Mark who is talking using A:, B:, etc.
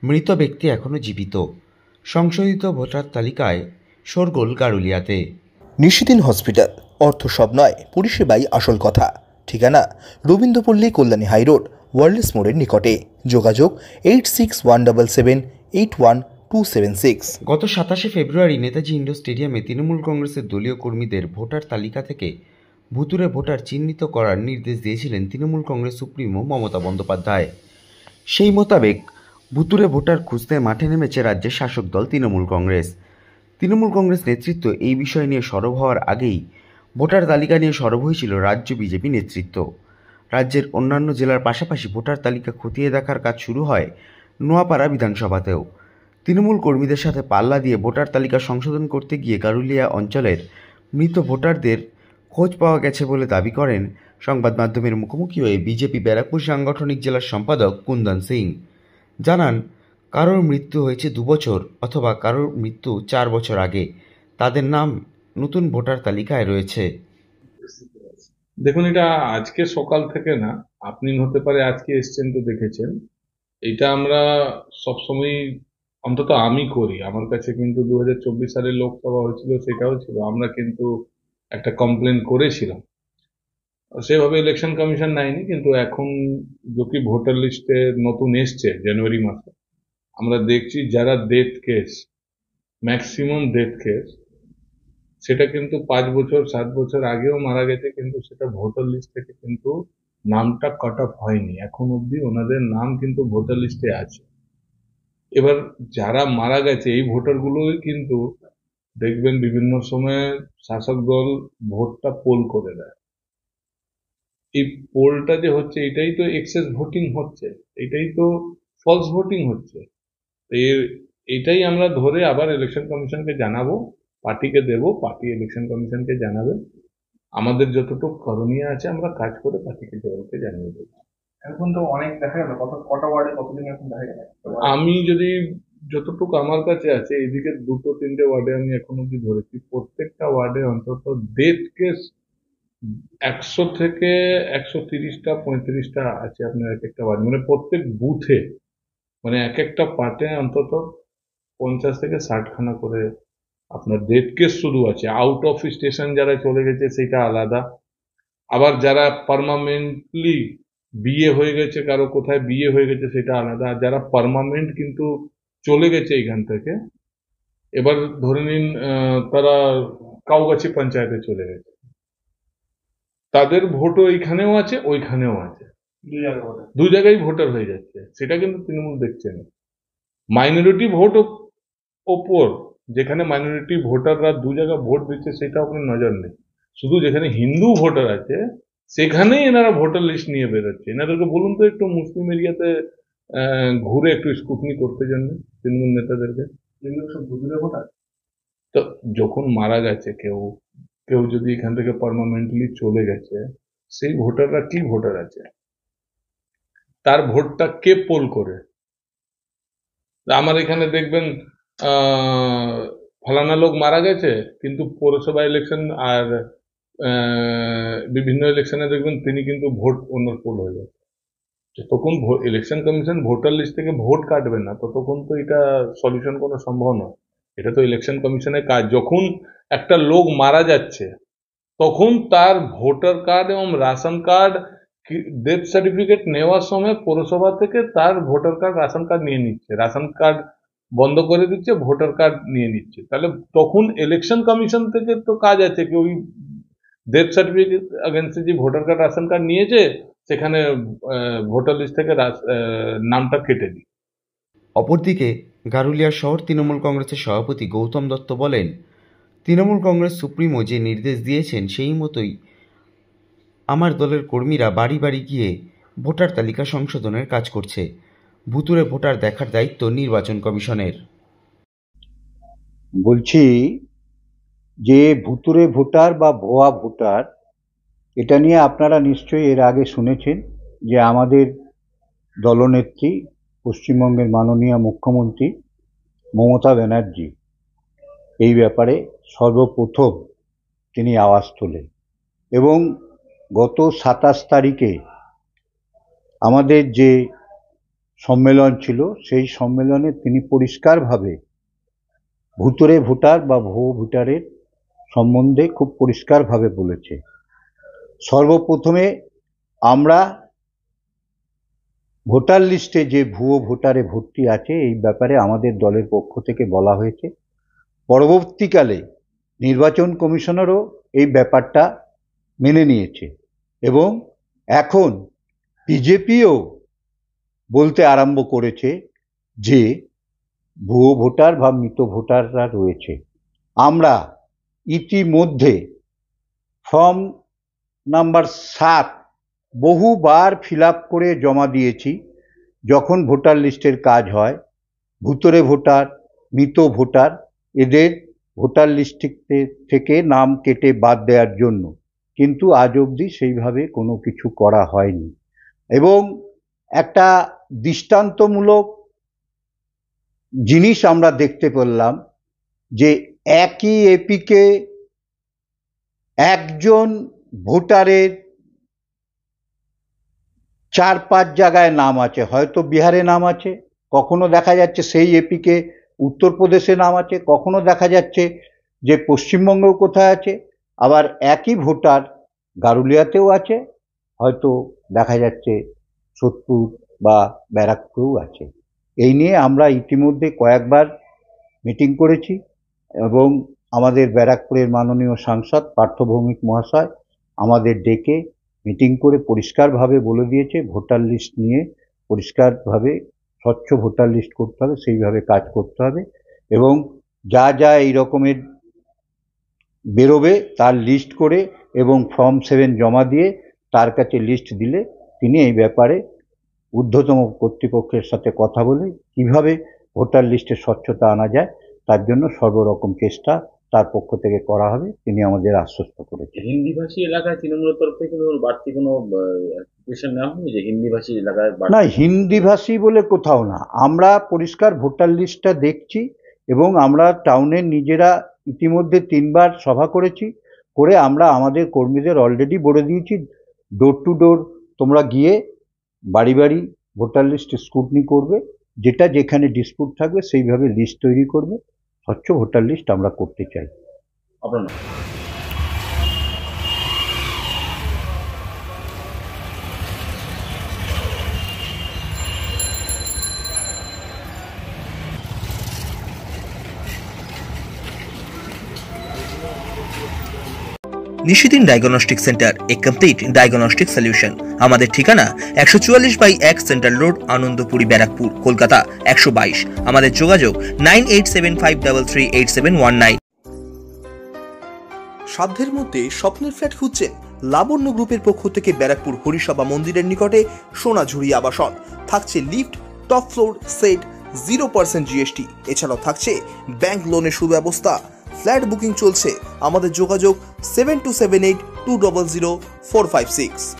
A: মৃত ব্যক্তি এখনও জীবিত। সংশোধিত ভোটার তালিকায় শোরগোল গারুলিয়াতে।
B: নিশিদিন হসপিটাল, অর্থ সব নয়, পরিষেবাই আসল কথা। ঠিকানা রবীন্দ্রপল্লী, কল্যাণী হাইরোড, ওয়ার্ল্ডস মোড়ের নিকটে। যোগাযোগ 8617781276।
A: গত 27শে ফেব্রুয়ারি নেতাজি ইন্ডোর স্টেডিয়ামে তৃণমূল কংগ্রেসের দলীয় কর্মীদের ভোটার তালিকা থেকে ভুতুড়ে ভোটার চিহ্নিত করার নির্দেশ দিয়েছিলেন তৃণমূল কংগ্রেস সুপ্রিমো মমতা বন্দ্যোপাধ্যায়। সেই মোতাবেক ভুতুড়ে ভোটার খুঁজতে মাঠে নেমেছে রাজ্যের শাসক দল তৃণমূল কংগ্রেস। তৃণমূল কংগ্রেস নেতৃত্ব এই বিষয় নিয়ে সরব হওয়ার আগেই ভোটার তালিকা নিয়ে সরব হয়েছিল রাজ্য বিজেপি নেতৃত্ব। রাজ্যের অন্যান্য জেলার পাশাপাশি ভোটার তালিকা খতিয়ে দেখার কাজ শুরু হয় নোয়াপাড়া বিধানসভাতেও। তৃণমূল কর্মীদের সাথে পাল্লা দিয়ে ভোটার তালিকা সংশোধন করতে গিয়ে গারুলিয়া অঞ্চলের মৃত ভোটারদের খোঁজ পাওয়া গেছে বলে দাবি করেন সংবাদ মাধ্যমের মুখোমুখি হয়ে বিজেপি ব্যারাকপুর সাংগঠনিক জেলার সম্পাদক কুন্দন সিং। জানান, কারোর মৃত্যু হয়েছে 2 বছর অথবা কারোর মৃত্যু 4 বছর আগে, তাদের নাম নতুন ভোটার তালিকায় রয়েছে।
C: দেখুন, এটা আজকে সকাল থেকে না, আপনি হতে পারে আজকে এসছেন তো দেখেছেন। এটা আমরা সবসময়, অন্তত আমি করি। আমার কাছে কিন্তু 2024 সালে লোকসভা হয়েছিল, সেটাও ছিল, আমরা কিন্তু একটা কমপ্লেন করেছিলাম। সেভাবে ইলেকশন কমিশন নেয়নি, কিন্তু এখন যদি ভোটার লিস্টে নতুন এসছে জানুয়ারি মাসে, আমরা দেখছি যারা death case, maximum death case, সেটা কিন্তু 5 বছর 7 বছর আগেও মারা গেছে, কিন্তু সেটা ভোটার লিস্ট থেকে কিন্তু নামটা কাট অফ হয়নি। এখন অব্দি ওনাদের নাম কিন্তু ভোটার লিস্টে আছে। এবার যারা মারা গেছে এই ভোটারগুলোই কিন্তু দেখবেন বিভিন্ন সময় শাসক দল ভোটটা পোল করে দেয়। এই পোলটা যে হচ্ছে, এটাই তো এক্সেস ভোটিং হচ্ছে, এটাই তো ফলস ভোটিং হচ্ছে। এটাই আমরা ধরে আবার ইলেকশন কমিশনকে জানাবো, পার্টিকে দেব, পার্টি ইলেকশন কমিশনকে জানাবে। আমাদের যতটুকু করণীয় আছে আমরা কাজ করে পার্টিকে জবাবকে জানিয়ে দেবো।
D: এখন তো অনেক দেখা গেল, কটা ওয়ার্ডে কতদিন এখন দেখা গেল।
C: আমি যদি যতটুকু আমার কাছে আছে, এদিকে 2-3টে ওয়ার্ডে আমি এখন অব্দি ধরেছি, প্রত্যেকটা ওয়ার্ডে অন্তত ডেথ কেস 100 থেকে 130টা 35টা আছে আপনার এক একটা ওয়ার্ড, মানে প্রত্যেক বুথে, মানে এক একটা পার্টে অন্তত 50 থেকে 60 খানা করে আপনার ডেথ কেস শুরু আছে। আউট অফ স্টেশন যারা চলে গেছে সেটা আলাদা, আবার যারা পার্মানেন্টলি বিয়ে হয়ে গেছে, কারো কোথায় বিয়ে হয়ে গেছে সেটা আলাদা, আর যারা পার্মানেন্ট কিন্তু চলে গেছে এখান থেকে, এবার ধরে নিন তারা কাউগাছি পঞ্চায়েতে চলে গেছে, তাদের ভোটও এইখানেও আছে ওইখানেও আছে, দু জায়গায় ভোটার হয়ে যাচ্ছে। সেটা কিন্তু তৃণমূল দেখছে না। মাইনরিটি ভোট ওপর, যেখানে মাইনরিটি ভোটাররা 2 জায়গায় ভোট দিচ্ছে সেটা আপনার নজর নেই। শুধু যেখানে হিন্দু ভোটার আছে সেখানেই এনারা ভোটার লিস্ট নিয়ে বেরোচ্ছে। এনাদেরকে বলুন তো একটু মুসলিম এরিয়াতে ঘুরে একটু স্ক্রুটনি করতে জন্য তৃণমূল নেতাদেরকে। তো যখন মারা গেছে কেউ, কেউ যদি এখান থেকে পার্মানেন্টলি চলে গেছে, সেই ভোটাররা কি ভোটার আছে, তার ভোটটা কে পোল করে। আমার এখানে দেখবেন ফলানা লোক মারা গেছে, কিন্তু পৌরসভা ইলেকশন আর বিভিন্ন ইলেকশনে দেখবেন তিনি কিন্তু ভোট অন্য পোল হয়ে যাচ্ছে। যতক্ষণ ইলেকশন কমিশন ভোটার লিস্ট থেকে ভোট কাটবে না ততক্ষণ তো এটা সলিউশন কোনো সম্ভব নয়। এটা তো ইলেকশন কমিশনের কাজ। যখন একটা লোক মারা যাচ্ছে তখন তার ভোটার কার্ড এবং রেশন কার্ড, ডেথ সার্টিফিকেট নেওয়ার সময় পৌরসভা থেকে তার ভোটার কার্ড রেশন কার্ড নিয়ে নিচ্ছে, রেশন কার্ড বন্ধ করে দিচ্ছে, ভোটার কার্ড নিয়ে নিচ্ছে। তাহলে তখন ইলেকশন কমিশন থেকে তো কাজ আছে কি ওই ডেথ সার্টিফিকেট এগেন্সে যে ভোটার কার্ড রেশন কার্ড নিয়েছে সেখানে ভোটার লিস্ট থেকে নামটা কেটে দিই।
A: অপরদিকে গারুলিয়া শহর তৃণমূল কংগ্রেসের সভাপতি গৌতম দত্ত বলেন, তৃণমূল কংগ্রেস সুপ্রিমো যে নির্দেশ দিয়েছেন সেই মতোই আমার দলের কর্মীরা বাড়ি বাড়ি গিয়ে ভোটার তালিকা সংশোধনের কাজ করছে। ভুতুড়ে ভোটার দেখার দায়িত্ব নির্বাচন কমিশনের।
E: বলছি যে ভুতুড়ে ভোটার বা ভুয়া ভোটার, এটা নিয়ে আপনারা নিশ্চয়ই এর আগে শুনেছেন যে আমাদের দলনেত্রী পশ্চিমবঙ্গের মাননীয় মুখ্যমন্ত্রী মমতা ব্যানার্জি এই ব্যাপারে সর্বপ্রথম তিনি আওয়াজ তোলেন এবং গত 27 তারিখে আমাদের যে সম্মেলন ছিল, সেই সম্মেলনে তিনি পরিষ্কারভাবে ভুতুরে ভোটার বা ভুয়ো ভোটারের সম্বন্ধে খুব পরিষ্কারভাবে বলেছে। সর্বপ্রথমে আমরা ভোটার লিস্টে যে ভুয়ো ভোটারে ভর্তি আছে এই ব্যাপারে আমাদের দলের পক্ষ থেকে বলা হয়েছে। পরবর্তীকালে নির্বাচন কমিশনারও এই ব্যাপারটা মেনে নিয়েছে এবং এখন বিজেপিও বলতে আরম্ভ করেছে যে ভুয়ো ভোটার বা মৃত ভোটাররা রয়েছে। আমরা ইতিমধ্যে ফর্ম নাম্বার 7 বহুবার ফিল আপ করে জমা দিয়েছি। যখন ভোটার লিস্টের কাজ হয়, ভুতুরে ভোটার, মৃত ভোটার এদের ভোটার লিস্ট থেকে নাম কেটে বাদ দেওয়ার জন্য, কিন্তু আজ অবধি সেইভাবে কোনো কিছু করা হয়নি। এবং একটা দৃষ্টান্তমূলক জিনিস আমরা দেখতে পেলাম যে একই এপিকে একজন ভোটারের 4-5 জায়গায় নাম আছে। হয়তো বিহারে নাম আছে, কখনো দেখা যাচ্ছে সেই এপিকে উত্তরপ্রদেশে নাম আছে, কখনো দেখা যাচ্ছে যে পশ্চিমবঙ্গ কোথায় আছে, আবার একই ভোটার গারুলিয়াতেও আছে, হয়তো দেখা যাচ্ছে সোদপুর বা ব্যারাকপুরেও আছে। এই নিয়ে আমরা ইতিমধ্যে কয়েকবার মিটিং করেছি এবং আমাদের ব্যারাকপুরের মাননীয় সাংসদ পার্থ ভৌমিক মহাশয় আমাদের ডেকে মিটিং করে পরিষ্কারভাবে বলে দিয়েছে ভোটার লিস্ট নিয়ে পরিষ্কারভাবে স্বচ্ছ ভোটার লিস্ট করতে হবে, সেইভাবে কাজ করতে হবে এবং যা যা এই রকমের বেরোবে তার লিস্ট করে এবং ফর্ম 7 জমা দিয়ে তার কাছে লিস্ট দিলে তিনি এই ব্যাপারে ঊর্ধ্বতম কর্তৃপক্ষের সাথে কথা বলে কিভাবে ভোটার লিস্টে স্বচ্ছতা আনা যায় তার জন্য সর্বরকম চেষ্টা তার পক্ষ থেকে করা হবে, তিনি আমাদের আশ্বস্ত করেছেন।
F: হিন্দিভাষী এলাকায় তৃণমূলের তরফ থেকে বাড়তি কোনো প্রিপারেশন নেওয়া হয়নি যে হিন্দিভাষী এলাকায়?
E: না, হিন্দিভাষী বলে কোথাও না। আমরা পরিষ্কার ভোটার লিস্টটা দেখছি এবং আমরা টাউনের নিজেরা ইতিমধ্যে 3 বার সভা করেছি, করে আমরা আমাদের কর্মীদের অলরেডি বলে দিয়েছি ডোর টু ডোর তোমরা গিয়ে বাড়ি বাড়ি ভোটার লিস্ট স্ক্রুটনি করবে, যেটা যেখানে ডিসপুট থাকবে সেইভাবে লিস্ট তৈরি করবে। স্বচ্ছ ভোটার লিস্ট আমরা করতে চাই।
F: আপনার
B: নিশিদিন ডায়াগনস্টিক সেন্টার, এ কমপ্লিট ডায়াগনস্টিক সলিউশন। আমাদের ঠিকানা 144/1 সেন্ট্রাল রোড, আনন্দপুরি, ব্যারাকপুর, কলকাতা 122। আমাদের যোগাযোগ 9875338719। সাধ্যের মধ্যে স্বপ্নের ফ্ল্যাট খুঁজছেন? লাবণ্য গ্রুপের পক্ষ থেকে ব্যারাকপুর হরিসভা মন্দিরের নিকটে সোনাঝুরি আবাসন। থাকছে lift, top floor, set, 0% GST। এছাড়াও থাকছে ব্যাংক লোনের সুব্যবস্থা। ফ্ল্যাট বুকিং চলছে। আমাদের যোগাযোগ 7278200456।